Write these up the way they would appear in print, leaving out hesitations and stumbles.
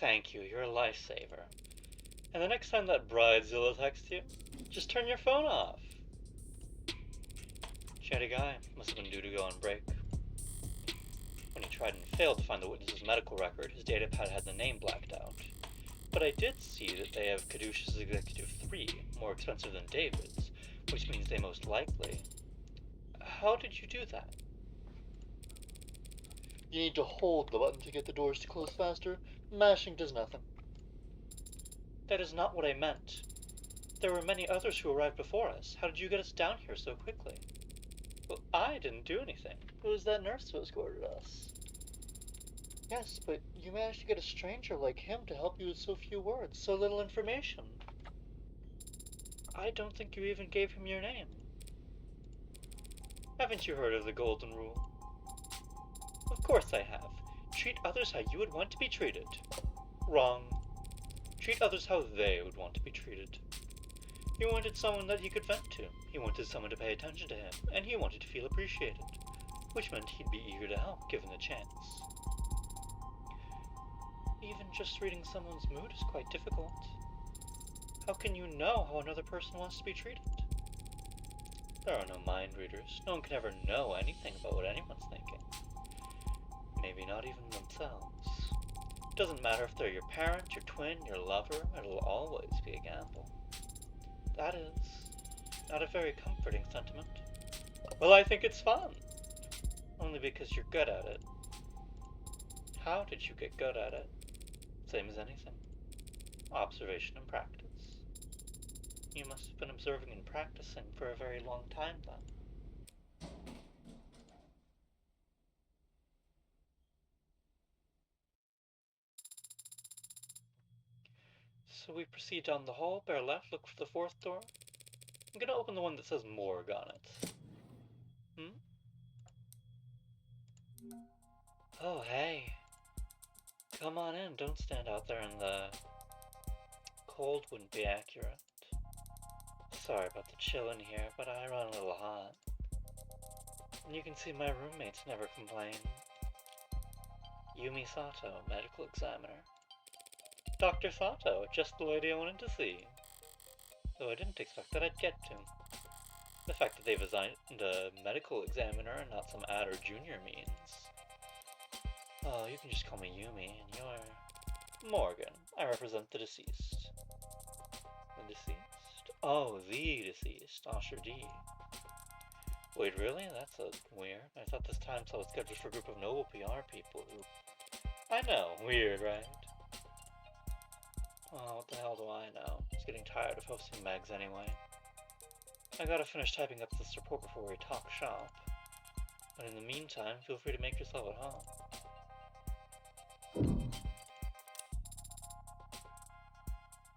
thank you, you're a lifesaver. And the next time that bridezilla texts you, just turn your phone off. Chatty guy must have been due to go on break. When he tried and failed to find the witness's medical record, his datapad had the name blacked out. But I did see that they have Caduceus Executive 3, more expensive than David's, which means they most likely... How did you do that? You need to hold the button to get the doors to close faster. Mashing does nothing. That is not what I meant. There were many others who arrived before us. How did you get us down here so quickly? Well, I didn't do anything. It was that nurse who escorted us. Yes, but you managed to get a stranger like him to help you with so few words, so little information. I don't think you even gave him your name. Haven't you heard of the Golden Rule? Of course I have. Treat others how you would want to be treated. Wrong. Treat others how they would want to be treated. He wanted someone that he could vent to. He wanted someone to pay attention to him, and he wanted to feel appreciated, which meant he'd be eager to help given the chance. Even just reading someone's mood is quite difficult. How can you know how another person wants to be treated? There are no mind readers. No one can ever know anything about what anyone's thinking. Maybe not even themselves. It doesn't matter if they're your parent, your twin, your lover, it'll always be a gamble. That is not a very comforting sentiment. Well, I think it's fun. Only because you're good at it. How did you get good at it? Same as anything. Observation and practice. You must have been observing and practicing for a very long time then. So we proceed down the hall, bear left, look for the fourth door. I'm gonna open the one that says Morgue on it. Oh, hey. Come on in, don't stand out there in the cold, wouldn't be accurate. Sorry about the chill in here, but I run a little hot. And you can see my roommates never complain. Yumi Sato, medical examiner. Dr. Sato, just the lady I wanted to see. Though I didn't expect that I'd get to. The fact that they've assigned a medical examiner and not some ad or junior means. Oh, you can just call me Yumi, and you're... Morgan. I represent the deceased. The deceased? Oh, the deceased. Asher D. Wait, really? That's weird. I thought this time slot was scheduled for a group of noble PR people who... I know, weird, right? Oh, what the hell do I know? Just getting tired of hosting mags anyway. I gotta finish typing up this report before we talk shop. But in the meantime, feel free to make yourself at home.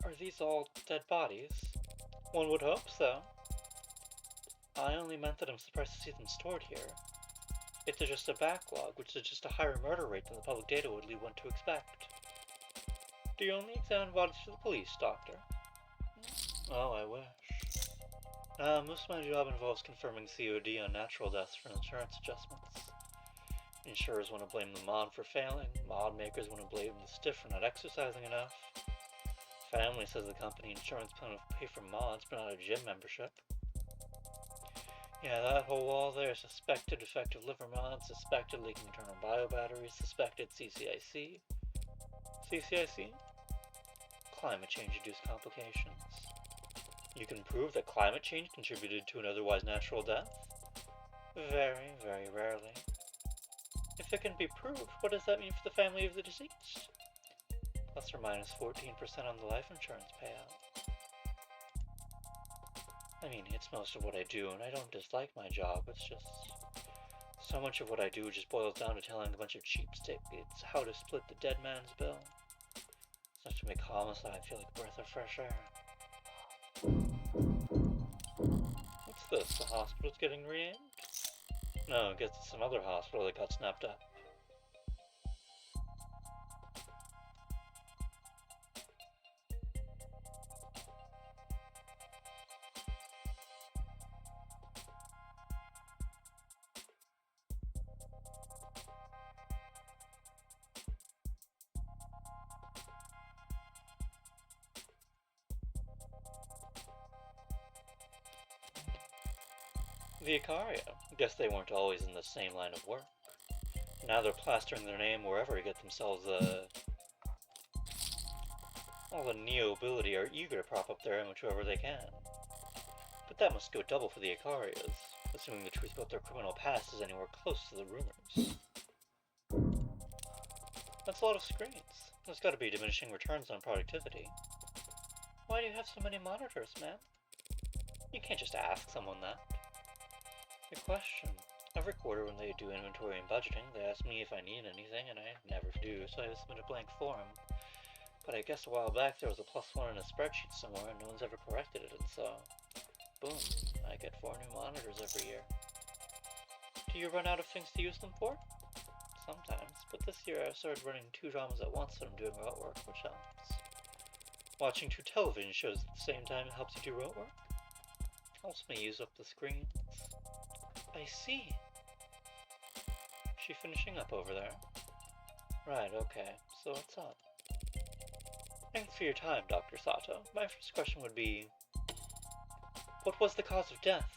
Are these all dead bodies? One would hope so. I only meant that I'm surprised to see them stored here. If they're just a backlog, which is just a higher murder rate than the public data would lead one to expect. Do you only examine bodies for the police, Doctor? Oh, I wish. Most of my job involves confirming COD on natural deaths for insurance adjustments. Insurers want to blame the mod for failing, mod makers want to blame the stiff for not exercising enough. Family says the company insurance plan will pay for mods but not a gym membership. Yeah, that whole wall there, suspected defective liver mods, suspected leaking internal biobatteries, suspected CCIC. CCIC? Climate change-induced complications. You can prove that climate change contributed to an otherwise natural death? Very, very rarely. If it can be proved, what does that mean for the family of the deceased? Plus or minus 14% on the life insurance payout. I mean, it's most of what I do, and I don't dislike my job, it's just... So much of what I do just boils down to telling a bunch of cheapskates how to split the dead man's bill. It's enough to make homicide feel like a breath of fresh air. What's this? The hospital's getting re-aimed? No, I guess it's some other hospital that got snapped up. The Icaria. Guess they weren't always in the same line of work. Now they're plastering their name wherever to get themselves all the neo-ability are eager to prop up their image whoever they can. But that must go double for the Icarias, assuming the truth about their criminal past is anywhere close to the rumors. That's a lot of screens. There's gotta be diminishing returns on productivity. Why do you have so many monitors, man? You can't just ask someone that. Good question. Every quarter when they do inventory and budgeting, they ask me if I need anything, and I never do, so I just submit a blank form. But I guess a while back there was a +1 in a spreadsheet somewhere and no one's ever corrected it, and so, boom, I get 4 new monitors every year. Do you run out of things to use them for? Sometimes, but this year I started running 2 dramas at once when I'm doing rote work, which helps. Watching 2 television shows at the same time helps you do rote work? Helps me use up the screens. I see. She finishing up over there? Right, okay, so what's up? Thanks for your time, Dr. Sato. My first question would be, what was the cause of death?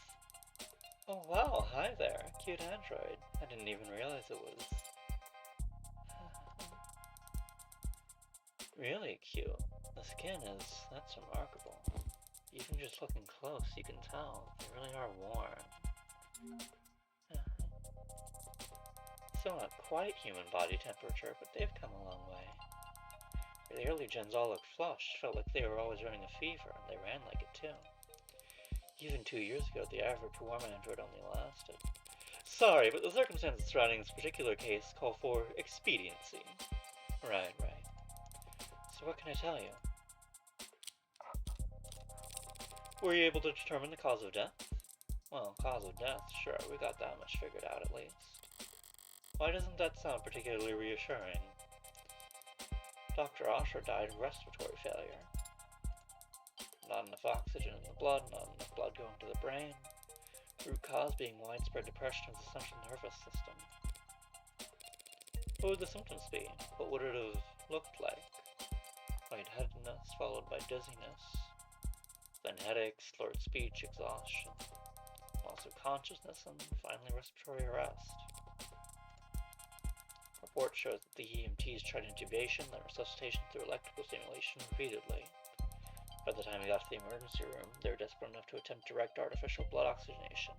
Oh wow, hi there, cute android. I didn't even realize it was... really cute. The skin that's remarkable. Even just looking close, you can tell, they really are warm. Still not quite human body temperature, but they've come a long way. The early gens all looked flushed, felt like they were always running a fever, and they ran like it too. Even 2 years ago, the average warm android only lasted. Sorry, but the circumstances surrounding this particular case call for expediency. Right. So what can I tell you? Were you able to determine the cause of death? Well, cause of death, sure, we got that much figured out at least. Why doesn't that sound particularly reassuring? Dr. Osher died of respiratory failure. Not enough oxygen in the blood, not enough blood going to the brain. Root cause being widespread depression of the central nervous system. What would the symptoms be? What would it have looked like? Lightheadedness, followed by dizziness. Then headaches, slurred speech, exhaustion. Also consciousness, and finally respiratory arrest. Report shows that the EMTs tried intubation, then resuscitation through electrical stimulation repeatedly. By the time he got to the emergency room, they were desperate enough to attempt direct artificial blood oxygenation,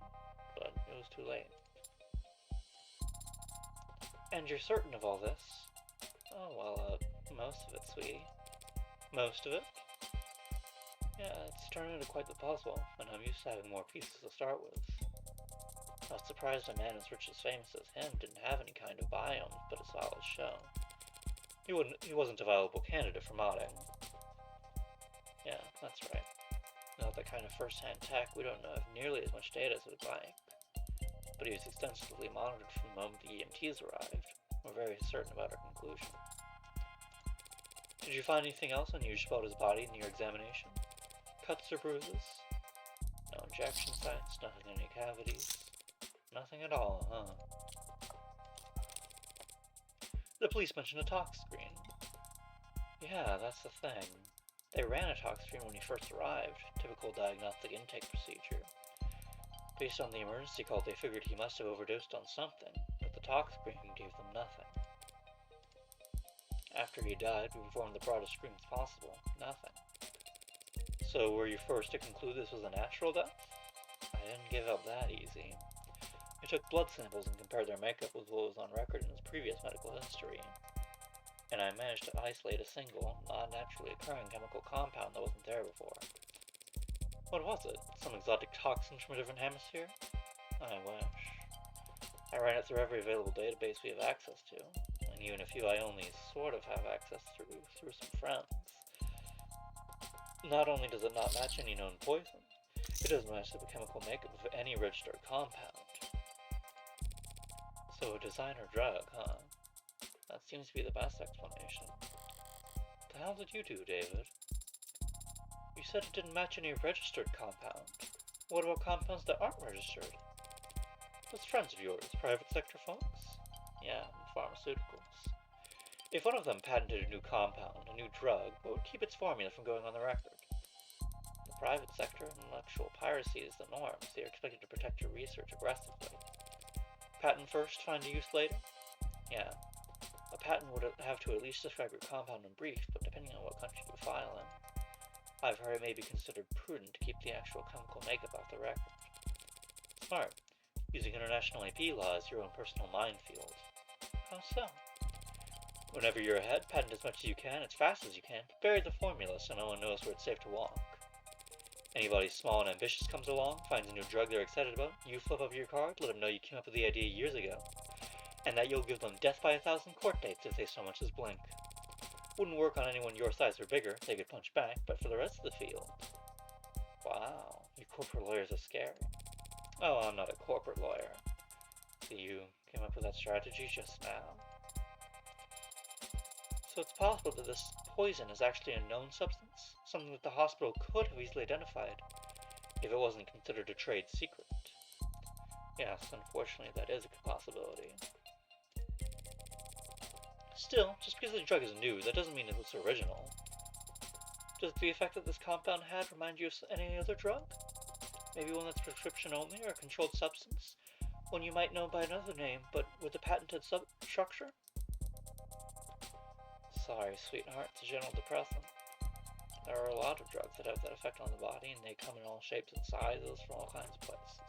but it was too late. And you're certain of all this? Oh, well, most of it, sweetie. Most of it? Yeah, it's turned into quite the puzzle, and I'm used to having more pieces to start with. I was surprised a man as rich as famous as him didn't have any kind of biomes, but a solid show. He wasn't a valuable candidate for modding. Yeah, that's right. Without that kind of first-hand tech, we don't have nearly as much data as we'd like. But he was extensively monitored from the moment the EMTs arrived. We're very certain about our conclusion. Did you find anything else unusual about his body in your examination? Cuts or bruises? No injection sites, nothing in any cavities. Nothing at all, huh? The police mentioned a tox screen. Yeah, that's the thing. They ran a tox screen when he first arrived, typical diagnostic intake procedure. Based on the emergency call, they figured he must have overdosed on something, but the tox screen gave them nothing. After he died, we performed the broadest screens possible. Nothing. So were you forced to conclude this was a natural death? I didn't give up that easy. I took blood samples and compared their makeup with what was on record in his previous medical history. And I managed to isolate a single, non-naturally occurring chemical compound that wasn't there before. What was it? Some exotic toxin from a different hemisphere? I wish. I ran it through every available database we have access to, and even a few I only sort of have access through some friends. Not only does it not match any known poison, it doesn't match the chemical makeup of any registered compound. So a designer drug, huh? That seems to be the best explanation. What the hell did you do, David? You said it didn't match any registered compound. What about compounds that aren't registered? Those friends of yours, private sector folks? Yeah, pharmaceuticals. If one of them patented a new compound, a new drug, what would keep its formula from going on the record? private sector, intellectual piracy is the norm, so you're expected to protect your research aggressively. Patent first, find a use later? Yeah. A patent would have to at least describe your compound in brief, but depending on what country you file in, I've heard it may be considered prudent to keep the actual chemical makeup off the record. Smart. Using international IP law is your own personal minefield. How so? Whenever you're ahead, patent as much as you can, as fast as you can, but bury the formula so no one knows where it's safe to walk. Anybody small and ambitious comes along, finds a new drug they're excited about, you flip up your card, let them know you came up with the idea years ago, and that you'll give them death by 1,000 court dates if they so much as blink. Wouldn't work on anyone your size or bigger, they could punch back, but for the rest of the field... Wow, you corporate lawyers are scary. Oh, I'm not a corporate lawyer. So you came up with that strategy just now? So it's possible that this poison is actually a known substance, something that the hospital could have easily identified, if it wasn't considered a trade secret. Yes, unfortunately that is a possibility. Still, just because the drug is new, that doesn't mean it's original. Does the effect that this compound had remind you of any other drug? Maybe one that's prescription only, or a controlled substance? One you might know by another name, but with a patented structure? Sorry, sweetheart, it's a general depressant. There are a lot of drugs that have that effect on the body, and they come in all shapes and sizes from all kinds of places.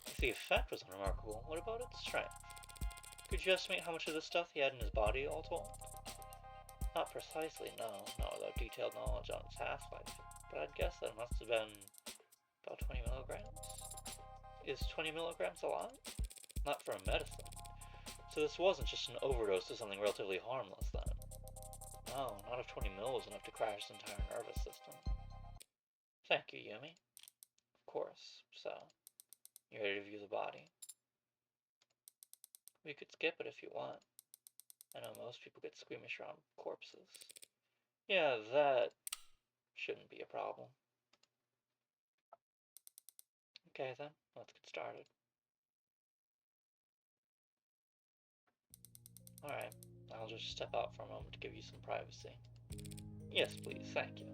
If the effect was unremarkable, what about its strength? Could you estimate how much of this stuff he had in his body, all told? Not precisely, no, not without detailed knowledge on its half-life, but I'd guess that it must have been about 20 milligrams. Is 20 milligrams a lot? Not for a medicine. So this wasn't just an overdose of something relatively harmless, then. No, not if 20 mil was enough to crash his entire nervous system. Thank you, Yumi. Of course. So, you ready to view the body? We could skip it if you want. I know most people get squeamish around corpses. Yeah, that shouldn't be a problem. Okay then, let's get started. Alright, I'll just step out for a moment to give you some privacy. Yes, please, thank you.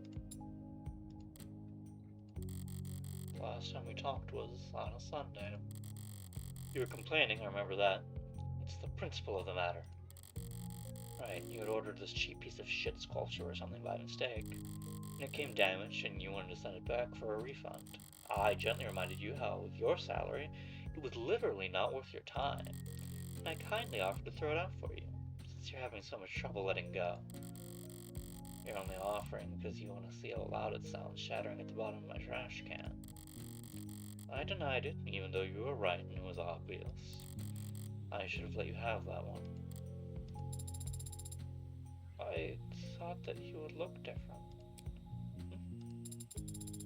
The last time we talked was on a Sunday. You were complaining, I remember that. It's the principle of the matter. Right, you had ordered this cheap piece of shit sculpture or something by mistake, and it came damaged and you wanted to send it back for a refund. I gently reminded you how, with your salary, it was literally not worth your time, and I kindly offered to throw it out for you, since you're having so much trouble letting go. You're only offering because you want to see how loud it sounds shattering at the bottom of my trash can. I denied it, even though you were right and it was obvious. I should have let you have that one. I thought that he would look different.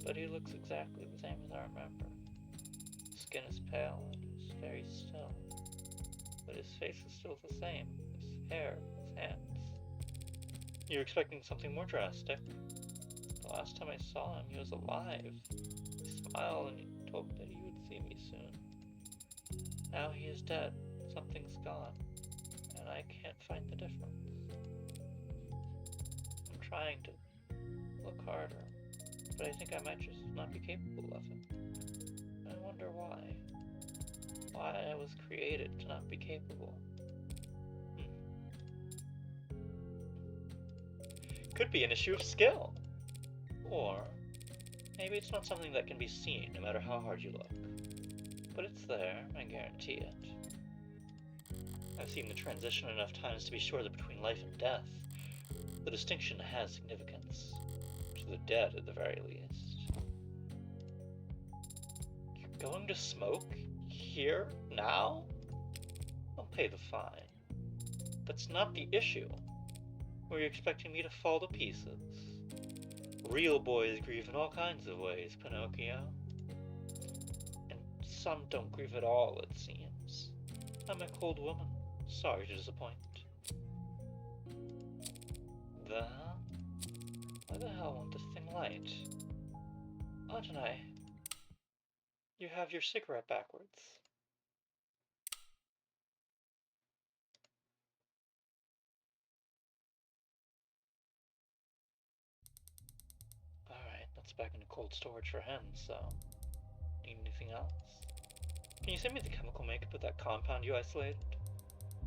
But he looks exactly the same as I remember. His skin is pale and he's very still. But his face is still the same. His hair, his hands. You're expecting something more drastic. The last time I saw him, he was alive. He smiled and he told me that he would see me soon. Now he is dead. Something's gone. And I can't find the difference. I'm trying to look harder, but I think I might just not be capable of it. I wonder why. Why I was created to not be capable. Could be an issue of skill. Or maybe it's not something that can be seen no matter how hard you look. But it's there, I guarantee it. I've seen the transition enough times to be sure that between life and death, the distinction has significance. To the dead, at the very least. You're going to smoke? Here? Now? I'll pay the fine. That's not the issue. Were you expecting me to fall to pieces? Real boys grieve in all kinds of ways, Pinocchio. And some don't grieve at all, it seems. I'm a cold woman. Sorry to disappoint. Why the hell won't this thing light? Adenai, you have your cigarette backwards. Alright, let's box back into cold storage for him, so... Need anything else? Can you send me the chemical makeup of that compound you isolated?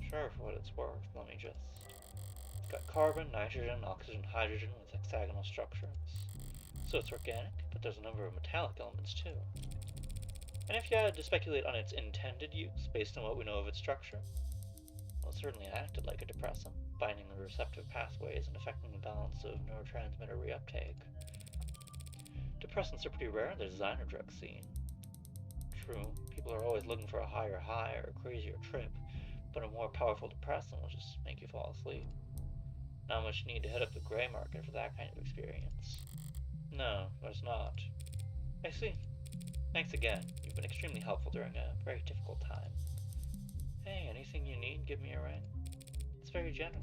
Sure, for what it's worth, let me just... It's got carbon, nitrogen, oxygen, hydrogen with hexagonal structures. So it's organic, but there's a number of metallic elements too. And if you had to speculate on its intended use based on what we know of its structure, well, it certainly acted like a depressant, binding the receptive pathways and affecting the balance of neurotransmitter reuptake. Depressants are pretty rare in the designer drug scene. True, people are always looking for a higher high or a crazier trip, but a more powerful depressant will just make you fall asleep. Not much need to hit up the gray market for that kind of experience. No, there's not. I see. Thanks again. You've been extremely helpful during a very difficult time. Hey, anything you need, give me a ring. It's very gentle.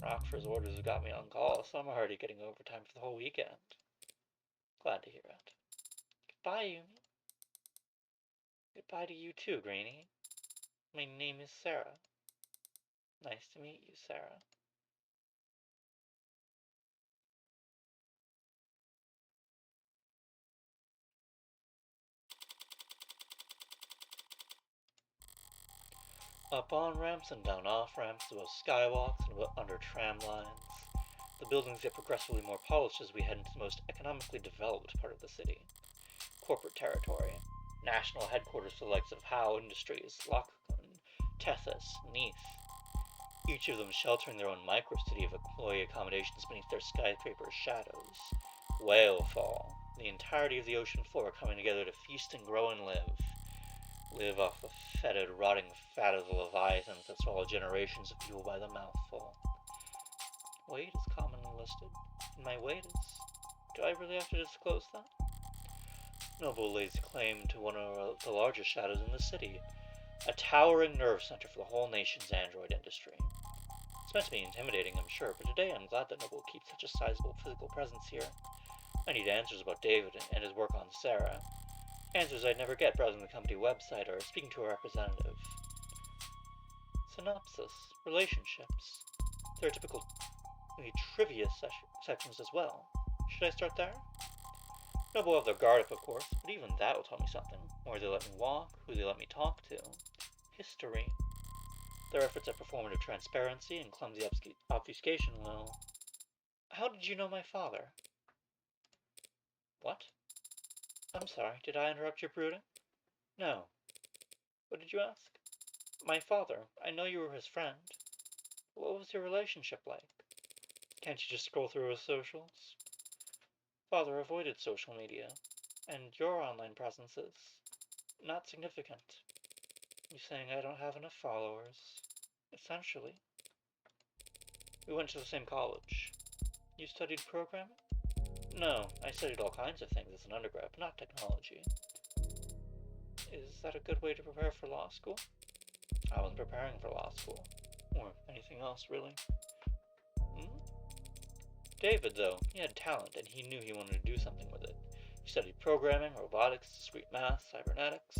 Rockford's orders have got me on call, so I'm already getting overtime for the whole weekend. Glad to hear it. Goodbye, Yumi. Goodbye to you too, Greenie. My name is Sarah. Nice to meet you, Sarah. Up on ramps and down off ramps, above skywalks and under tram lines, the buildings get progressively more polished as we head into the most economically developed part of the city. Corporate territory. National headquarters for the likes of Howe Industries, Lockwood, Tethys, Neath. Each of them sheltering their own micro-city of employee accommodations beneath their skyscraper shadows. Whale Fall. The entirety of the ocean floor coming together to feast and grow and live. Live off the fetid, rotting fat of the leviathans that swallow generations of people by the mouthful. Weight is commonly listed, and my weight is... Do I really have to disclose that? Noble lays claim to one of the largest shadows in the city, a towering nerve center for the whole nation's android industry. It's meant to be intimidating, I'm sure, but today I'm glad that Noble keeps such a sizable physical presence here. I need answers about David and his work on Sarah. Answers I'd never get browsing the company website or speaking to a representative. Synopsis. Relationships. There are typical trivia sections as well. Should I start there? Noble have their guard up, of course, but even that will tell me something. Where they let me walk, who they let me talk to. History. Their efforts at performative transparency and clumsy obfuscation will... How did you know my father? What? I'm sorry, did I interrupt your brooding? No. What did you ask? My father. I know you were his friend. What was your relationship like? Can't you just scroll through his socials? Father avoided social media, and your online presence is not significant. You saying I don't have enough followers? Essentially. We went to the same college. You studied programming? No, I studied all kinds of things as an undergrad, but not technology. Is that a good way to prepare for law school? I wasn't preparing for law school. Or anything else, really. David, though, he had talent, and he knew he wanted to do something with it. He studied programming, robotics, discrete math, cybernetics.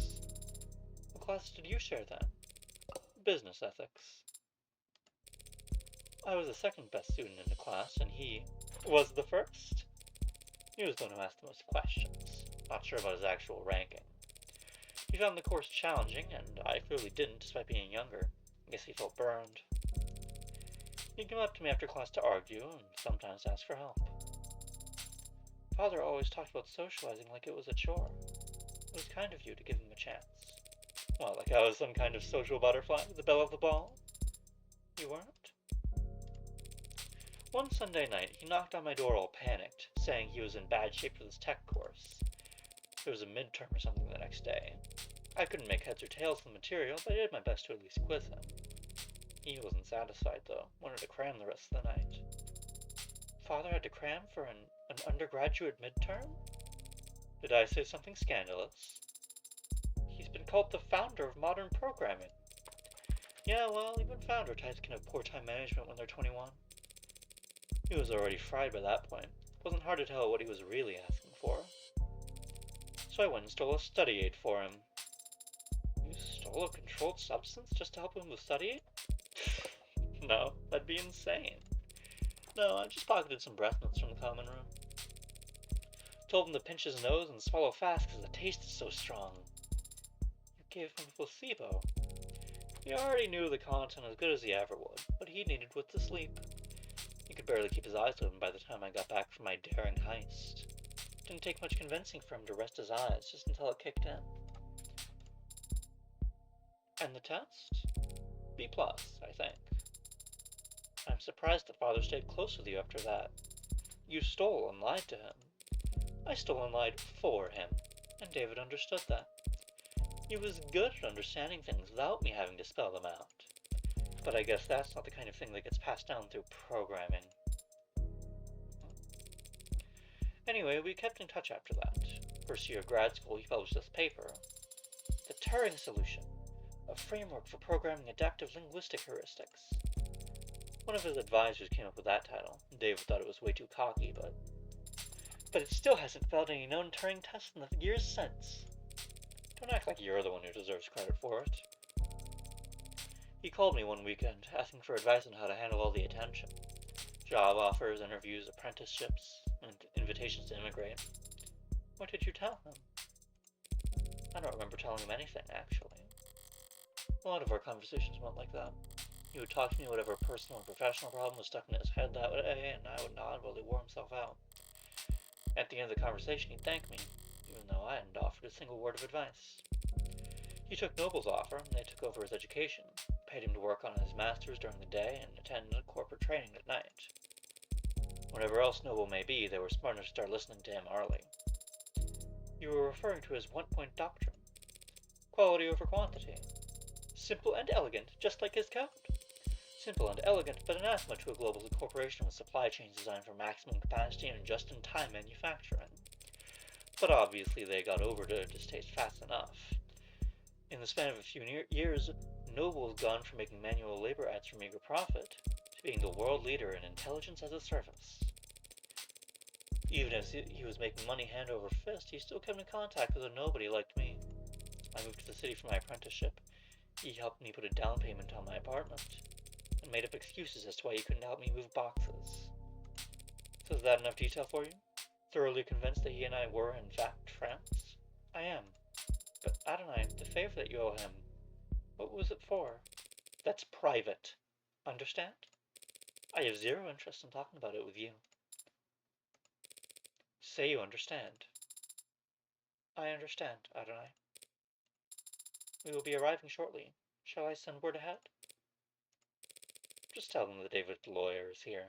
What classes did you share then? Business ethics. I was the second best student in the class, and he was the first. He was the one who asked the most questions. Not sure about his actual ranking. He found the course challenging, and I clearly didn't, despite being younger. I guess he felt burned. He'd come up to me after class to argue, and sometimes ask for help. Father always talked about socializing like it was a chore. It was kind of you to give him a chance. Well, like I was some kind of social butterfly, the belle of the ball? You weren't? One Sunday night, he knocked on my door all panicked, saying he was in bad shape for this tech course. There was a midterm or something the next day. I couldn't make heads or tails of the material, but I did my best to at least quiz him. He wasn't satisfied, though, wanted to cram the rest of the night. Father had to cram for an undergraduate midterm? Did I say something scandalous? He's been called the founder of modern programming. Yeah, well, even founder types can have poor time management when they're 21. He was already fried by that point. It wasn't hard to tell what he was really asking for. So I went and stole a study aid for him. You stole a controlled substance just to help him with study aid? No, that'd be insane. No, I just pocketed some breath mints from the common room. Told him to pinch his nose and swallow fast because the taste is so strong. You gave him a placebo. He already knew the content as good as he ever would, but he needed with the sleep. He could barely keep his eyes open by the time I got back from my daring heist. Didn't take much convincing for him to rest his eyes, just until it kicked in. And the test? B+, I think. I'm surprised that Father stayed close with you after that. You stole and lied to him. I stole and lied for him, and David understood that. He was good at understanding things without me having to spell them out. But I guess that's not the kind of thing that gets passed down through programming. Anyway, we kept in touch after that. First year of grad school, he published this paper, The Turing Solution, a framework for programming adaptive linguistic heuristics. One of his advisors came up with that title. David thought it was way too cocky, but it still hasn't failed any known Turing tests in the years since. Don't act like you're the one who deserves credit for it. He called me one weekend, asking for advice on how to handle all the attention. Job offers, interviews, apprenticeships, and invitations to immigrate. What did you tell him? I don't remember telling him anything, actually. A lot of our conversations went like that. He would talk to me whatever personal and professional problem was stuck in his head that day, and I would nod while he wore himself out. At the end of the conversation, he'd thank me, even though I hadn't offered a single word of advice. He took Noble's offer, and they took over his education, paid him to work on his master's during the day and attend corporate training at night. Whatever else Noble may be, they were smart enough to start listening to him early. You were referring to his one-point doctrine. Quality over quantity. Simple and elegant, just like his code. Simple and elegant, but anathema to a global corporation with supply chains designed for maximum capacity and just-in-time manufacturing. But obviously they got over to distaste fast enough. In the span of a few years, Noble's gone from making manual labor ads for meager profit to being the world leader in intelligence as a service. Even as he was making money hand over fist, he still kept in contact with a nobody like me. I moved to the city for my apprenticeship. He helped me put a down payment on my apartment, and made up excuses as to why he couldn't help me move boxes. So is that enough detail for you? Thoroughly convinced that he and I were, in fact, friends? I am. But Adonai, the favor that you owe him, what was it for? That's private. Understand? I have zero interest in talking about it with you. Say you understand. I understand, Adonai. We will be arriving shortly. Shall I send word ahead? Just tell them that David the lawyer is here.